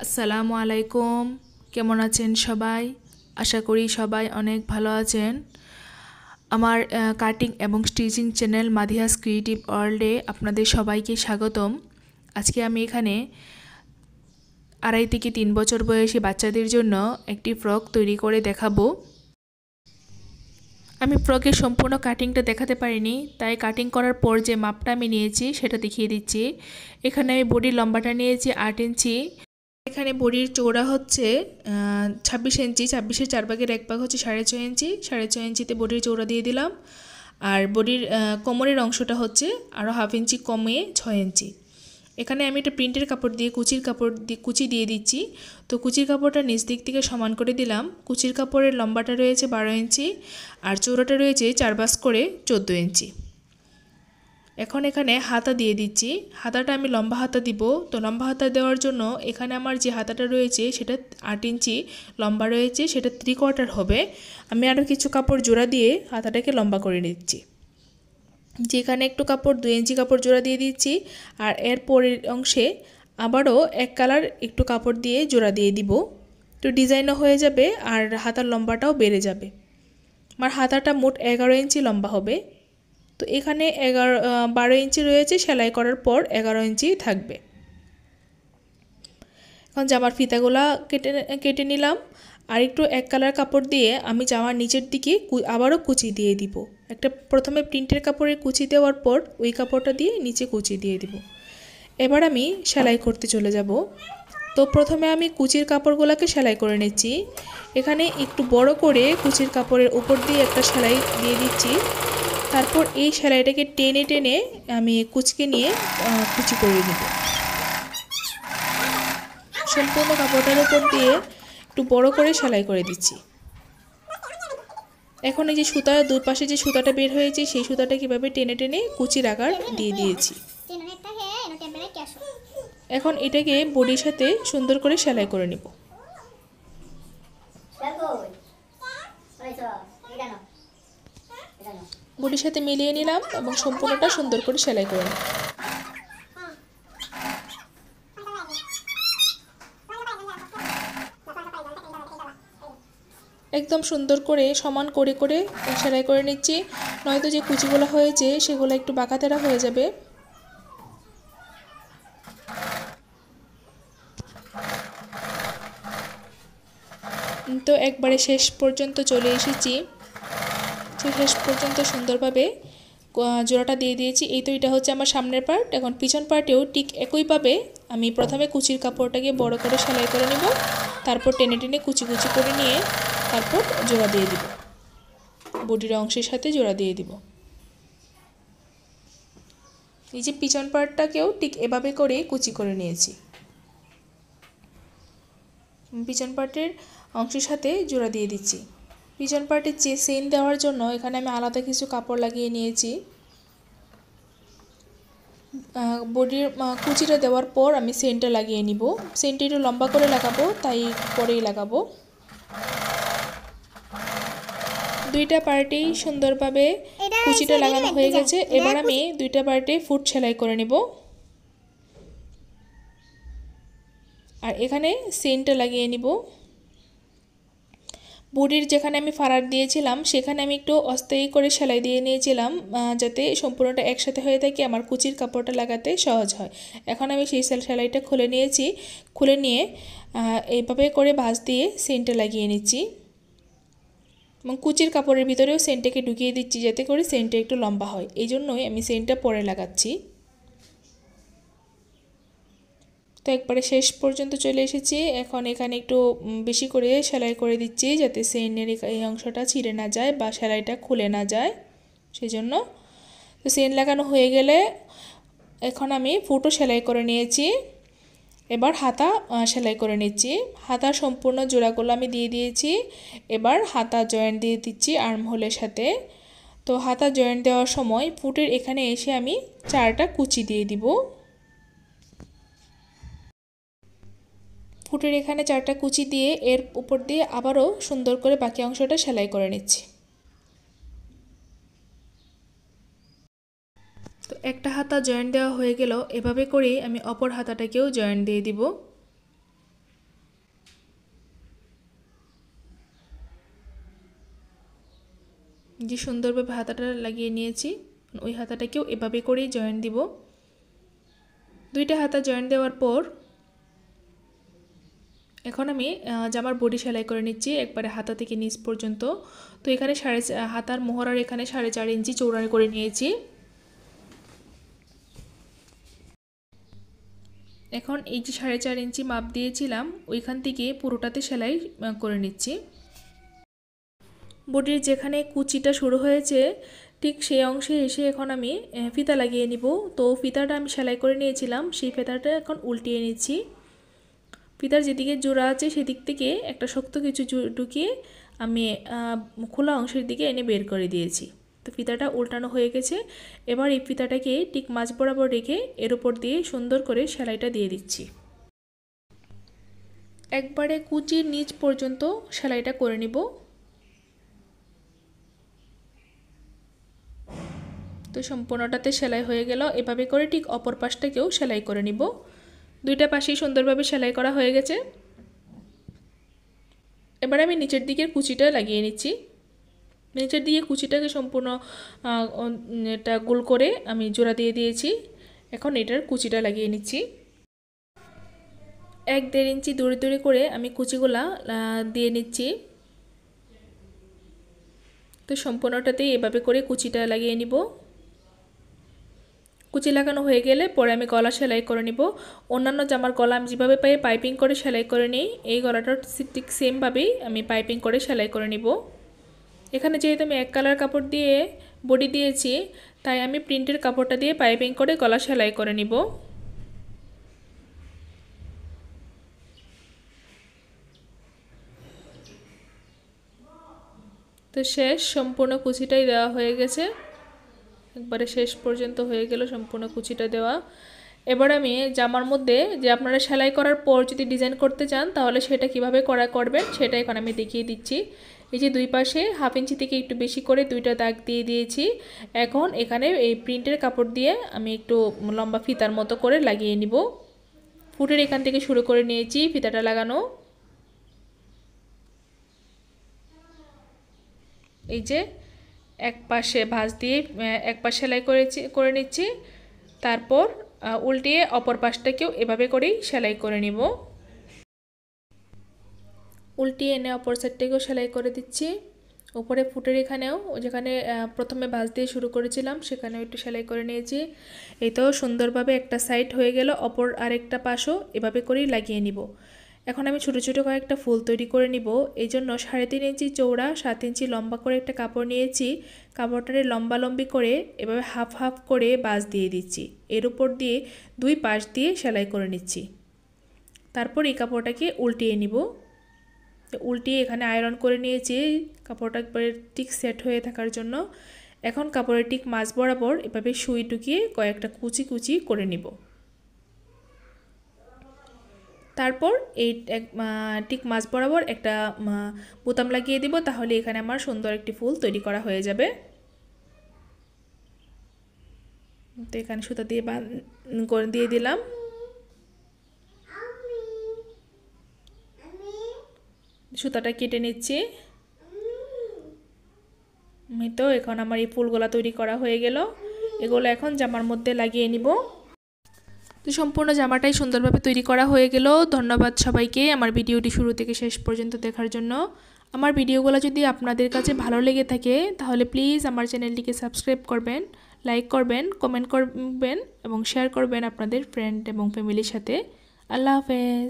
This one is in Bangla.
আসসালামু আলাইকুম। কেমন আছেন সবাই? আশা করি সবাই অনেক ভালো আছেন। আমার কাটিং এবং স্টিচিং চ্যানেল মাধিয়াস ক্রিয়েটিভ ওয়ার্ল্ডে আপনাদের সবাইকে স্বাগতম। আজকে আমি এখানে 2.5 থেকে 3 বছর বয়সী বাচ্চাদের জন্য একটি ফ্রক তৈরি করে দেখাবো। আমি ফ্রকের সম্পূর্ণ কাটিংটা দেখাতে পারিনি, তাই কাটিং করার পর যে মাপটা আমি নিয়েছি সেটা দেখিয়ে দিচ্ছি। এখানে আমি বডির লম্বাটা নিয়েছি 8 ইঞ্চি। এখানে বডির চওড়া হচ্ছে 26 ইঞ্চি, 26-এর 4 ভাগের 1 ভাগ হচ্ছে 6.5 ইঞ্চি। 6.5 ইঞ্চিতে বডির চওড়া দিয়ে দিলাম। আর বডির কোমরের অংশটা হচ্ছে আরও 1/2 ইঞ্চি কমিয়ে 6 ইঞ্চি। এখানে আমি একটা প্রিন্টের কাপড় দিয়ে কুচি দিয়ে দিচ্ছি। তো কুচির কাপড়টা নিচ দিক থেকে সমান করে দিলাম। কুচির কাপড়ের লম্বাটা রয়েছে 12 ইঞ্চি আর চওড়াটা রয়েছে 4 ভাঁজ করে 14 ইঞ্চি। এখন এখানে হাতা দিয়ে দিচ্ছি। হাতাটা আমি লম্বা হাতা দিব। তো লম্বা হাতা দেওয়ার জন্য এখানে আমার যে হাতাটা রয়েছে সেটা 8 ইঞ্চি লম্বা রয়েছে, সেটা 3/4 হবে। আমি আরও কিছু কাপড় জোড়া দিয়ে হাতাটাকে লম্বা করে নিচ্ছি। যেখানে একটু কাপড় 2 ইঞ্চি কাপড় জোড়া দিয়ে দিচ্ছি। আর এর পরের অংশে আবারও এক কালার একটু কাপড় দিয়ে জোড়া দিয়ে দিব। তো ডিজাইনও হয়ে যাবে আর হাতার লম্বাটাও বেড়ে যাবে। আমার হাতাটা মোট 11 ইঞ্চি লম্বা হবে। তো এখানে 12 ইঞ্চি রয়েছে, সেলাই করার পর 11 ইঞ্চি থাকবে। এখন জামার ফিতাগুলা কেটে নিলাম। আর একটু এক কালার কাপড় দিয়ে আমি জামার নিচের দিকে আবারও কুচি দিয়ে দিব। প্রথমে প্রিন্টের কাপড়ে কুচি দেওয়ার পর ওই কাপড়টা দিয়ে নিচে কুচি দিয়ে দিব। এবার আমি সেলাই করতে চলে যাব। তো প্রথমে আমি কুচির কাপড়গুলোকে সেলাই করে নিচ্ছি। এখানে একটু বড় করে কুচির কাপড়ের উপর দিয়ে একটা সেলাই দিয়ে দিচ্ছি। তারপর এই সেলাইটাকে টেনে টেনে আমি কুচকে নিয়ে কুচি করে নেব। সম্পূর্ণ কাপড়টার উপর দিয়ে একটু বড় করে সেলাই করে দিচ্ছি। এখন এই যে সুতা, দুই পাশে যে সুতাটা বের হয়েছে সেই সুতাটা কীভাবে টেনে টেনে কুচির আকার দিয়ে দিয়েছি। এখন এটাকে বডির সাথে সুন্দর করে সেলাই করে নেব। বডির সাথে মিলিয়ে নিলাম এবং সম্পূর্ণটা সুন্দর করে সেলাই করে নিলাম। একদম সুন্দর করে সমান করে করে সেলাই করে নিচ্ছি, নয়তো যে কুচিগুলো হয়েছে সেগুলো একটু বাঁকাতেরা হয়ে যাবে। তো একবারে শেষ পর্যন্ত চলে এসেছি। শেষ পর্যন্ত সুন্দরভাবে জোড়াটা দিয়ে দিয়েছি। এই তো এটা হচ্ছে আমার সামনের পার্ট। এখন পিছন পার্টেও ঠিক একইভাবে আমি প্রথমে কুচির কাপড়টাকে বড় করে সেলাই করে নেব, তারপর টেনে টেনে কুচি কুচি করে নিয়ে তারপর জোড়া দিয়ে দিব, বডির অংশের সাথে জোড়া দিয়ে দিব। এই যে পিছন পার্টটাকেও ঠিক এভাবে করে কুচি করে নিয়েছি। পিছন পার্টের অংশের সাথে জোড়া দিয়ে দিচ্ছি। পিছন পার্টের যে চেইন দেওয়ার জন্য এখানে আমি আলাদা কিছু কাপড় লাগিয়ে নিয়েছি। বডির কুচিটা দেওয়ার পর আমি চেইনটা লাগিয়ে নিব। চেইনটা একটু লম্বা করে লাগাবো, তাই পরেই লাগাবো। দুইটা পার্টেই সুন্দরভাবে কুচিটা লাগানো হয়ে গেছে। এবার আমি দুইটা পার্টে ফুট সেলাই করে নেব। আর এখানে চেইনটা লাগিয়ে নিব। বডির যেখানে আমি ফাড়ার দিয়েছিলাম সেখানে আমি একটু অস্থায়ী করে সেলাই দিয়ে নিয়েছিলাম, যাতে সম্পূর্ণটা একসাথে হয়ে থাকে, আমার কুচির কাপড়টা লাগাতে সহজ হয়। এখন আমি সেই সেলাইটা খুলে নিয়েছি। খুলে নিয়ে এইভাবে করে ভাঁজ দিয়ে চেইনটা লাগিয়ে নিচ্ছি এবং কুচির কাপড়ের ভিতরেও চেইনটাকে ঢুকিয়ে দিচ্ছি, যাতে করে চেইনটা একটু লম্বা হয়। এই জন্যই আমি চেইনটা পরে লাগাচ্ছি। তো একবারে শেষ পর্যন্ত চলে এসেছি। এখন এখানে একটু বেশি করে সেলাই করে দিচ্ছি, যাতে চেইনের এই অংশটা ছিঁড়ে না যায় বা সেলাইটা খুলে না যায়, সেজন্য। তো চেইন লাগানো হয়ে গেলে এখন আমি ফুটও সেলাই করে নিয়েছি। এবার হাতা সেলাই করে নিচ্ছি। হাতার সম্পূর্ণ জোড়াগুলো আমি দিয়ে দিয়েছি। এবার হাতা জয়েন্ট দিয়ে দিচ্ছি আর্মহোলের সাথে। তো হাতা জয়েন্ট দেওয়ার সময় ফুটের এখানে এসে আমি 4টা কুচি দিয়ে দিব। ফুটের এখানে 4টা কুচি দিয়ে এর উপর দিয়ে আবারও সুন্দর করে বাকি অংশটা সেলাই করে নিচ্ছি। তো একটা হাতা জয়েন্ট দেওয়া হয়ে গেল। এভাবে করেই আমি অপর হাতাটাকেও জয়েন্ট দিয়ে দিব। যে সুন্দরভাবে হাতাটা লাগিয়ে নিয়েছি, ওই হাতাটাকেও এভাবে করেই জয়েন দিব। দুইটা হাতা জয়েন দেওয়ার পর এখন আমি জামার বডি সেলাই করে নিচ্ছি একবারে হাতা থেকে নিচ পর্যন্ত। তো এখানে হাতার মোহরার এখানে 4.5 ইঞ্চি চৌড়া করে নিয়েছি। এখন এই যে 4.5 ইঞ্চি মাপ দিয়েছিলাম ওইখান থেকে পুরোটাতে সেলাই করে নিচ্ছি। বডির যেখানে কুচিটা শুরু হয়েছে ঠিক সেই অংশে এসে এখন আমি ফিতা লাগিয়ে নিব। তো ফিতাটা আমি সেলাই করে নিয়েছিলাম, সেই ফিতাটা এখন উল্টিয়ে নিচ্ছি। ফিতার যেদিকে জোড়া আছে সেদিক থেকে একটা শক্ত কিছু ঢুকিয়ে আমি খোলা অংশের দিকে এনে বের করে দিয়েছি। তো ফিতাটা উল্টানো হয়ে গেছে। এবার এই ফিতাটাকে ঠিক মাঝ বরাবর রেখে এর উপর দিয়ে সুন্দর করে সেলাইটা দিয়ে দিচ্ছি। একবারে কুচির নিচ পর্যন্ত সেলাইটা করে নিব। তো সম্পূর্ণটাতে সেলাই হয়ে গেল। এভাবে করে ঠিক অপর পাশটাকেও সেলাই করে নিব। দুইটা পাশেই সুন্দরভাবে সেলাই করা হয়ে গেছে। এবার আমি নিচের দিকের কুচিটা লাগিয়ে নিচ্ছি। নিচের দিকে কুচিটাকে সম্পূর্ণ এটা গোল করে আমি জোড়া দিয়ে দিয়েছি। এখন এটার কুচিটা লাগিয়ে নিচ্ছি। 1-1.5 ইঞ্চি দূরে দূরে করে আমি কুচিগুলা দিয়ে নিচ্ছি। তো সম্পূর্ণটাতেই এভাবে করে কুচিটা লাগিয়ে নিব। কুচি লাগানো হয়ে গেলে পরে আমি গলা সেলাই করে নিব। অন্যান্য জামার গলা আমি যেভাবে পাই পাইপিং করে সেলাই করে নিই, এই গলাটার ঠিক সেমভাবেই আমি পাইপিং করে সেলাই করে নিব। এখানে যেহেতু আমি এক কালার কাপড় দিয়ে বডি দিয়েছি, তাই আমি প্রিন্টের কাপড়টা দিয়ে পাইপিং করে গলা সেলাই করে নিব। তো শেষ সম্পূর্ণ কুচিটাই দেওয়া হয়ে গেছে। একবারে শেষ পর্যন্ত হয়ে গেল সম্পূর্ণ কুচিটা দেওয়া। এবার আমি জামার মধ্যে যে আপনারা সেলাই করার পর যদি ডিজাইন করতে চান তাহলে সেটা কিভাবে করবেন সেটা এখন আমি দেখিয়ে দিচ্ছি। এই যে দুই পাশে 1/2 ইঞ্চি থেকে একটু বেশি করে দুইটা দাগ দিয়ে দিয়েছি। এখন এখানে এই প্রিন্টের কাপড় দিয়ে আমি একটু লম্বা ফিতার মতো করে লাগিয়ে নিব। ফুটের এখান থেকে শুরু করে নিয়েছি ফিতাটা লাগানো। এই যে এক পাশে ভাঁজ দিয়ে এক পাশ সেলাই করে নিচ্ছি, তারপর উল্টিয়ে অপর পাশটাকেও এভাবে করেই সেলাই করে নিব। উল্টিয়ে এনে অপর সাইডটাকেও সেলাই করে দিচ্ছি। উপরে ফুটের এখানেও যেখানে প্রথমে ভাঁজ দিয়ে শুরু করেছিলাম সেখানেও একটু সেলাই করে নিয়েছি। এই তো সুন্দরভাবে একটা সাইড হয়ে গেল, অপর আরেকটা পাশও এভাবে করেই লাগিয়ে নিব। এখন আমি ছোটো ছোটো কয়েকটা ফুল তৈরি করে নিব। এই জন্য 3.5 ইঞ্চি চৌড়া 7 ইঞ্চি লম্বা করে একটা কাপড় নিয়েছি। কাপড়টারে লম্বালম্বি করে এভাবে হাফ হাফ করে ভাঁজ দিয়ে দিচ্ছি। এর উপর দিয়ে দুই পাশ দিয়ে সেলাই করে নিচ্ছি। তারপর এই কাপড়টাকে উল্টিয়ে নিব। উল্টিয়ে এখানে আয়রন করে নিয়েছি কাপড়টা একবারে ঠিক সেট হয়ে থাকার জন্য। এখন কাপড়ের ঠিক মাঝ বরাবর এভাবে সুই ঢুকিয়ে কয়েকটা কুচি কুচি করে নিব। তারপর এই ঠিক মাঝ বরাবর একটা বোতাম লাগিয়ে দিব, তাহলে এখানে আমার সুন্দর একটি ফুল তৈরি করা হয়ে যাবে। তো এখানে সুতা দিয়ে দিয়ে দিলাম। সুতাটা কেটে নিচ্ছি। তো এখন আমার এই ফুলগুলা তৈরি করা হয়ে গেল। এগুলো এখন জামার মধ্যে লাগিয়ে নিব। তো সম্পূর্ণ জামাটাই সুন্দরভাবে তৈরি করা হয়ে গেল। ধন্যবাদ সবাইকে আমার ভিডিওটি শুরু থেকে শেষ পর্যন্ত দেখার জন্য। আমার ভিডিওগুলো যদি আপনাদের কাছে ভালো লেগে থাকে তাহলে প্লিজ আমার চ্যানেলটিকে সাবস্ক্রাইব করবেন, লাইক করবেন, কমেন্ট করবেন এবং শেয়ার করবেন আপনাদের ফ্রেন্ড এবং ফ্যামিলির সাথে। আল্লাহ হাফেজ।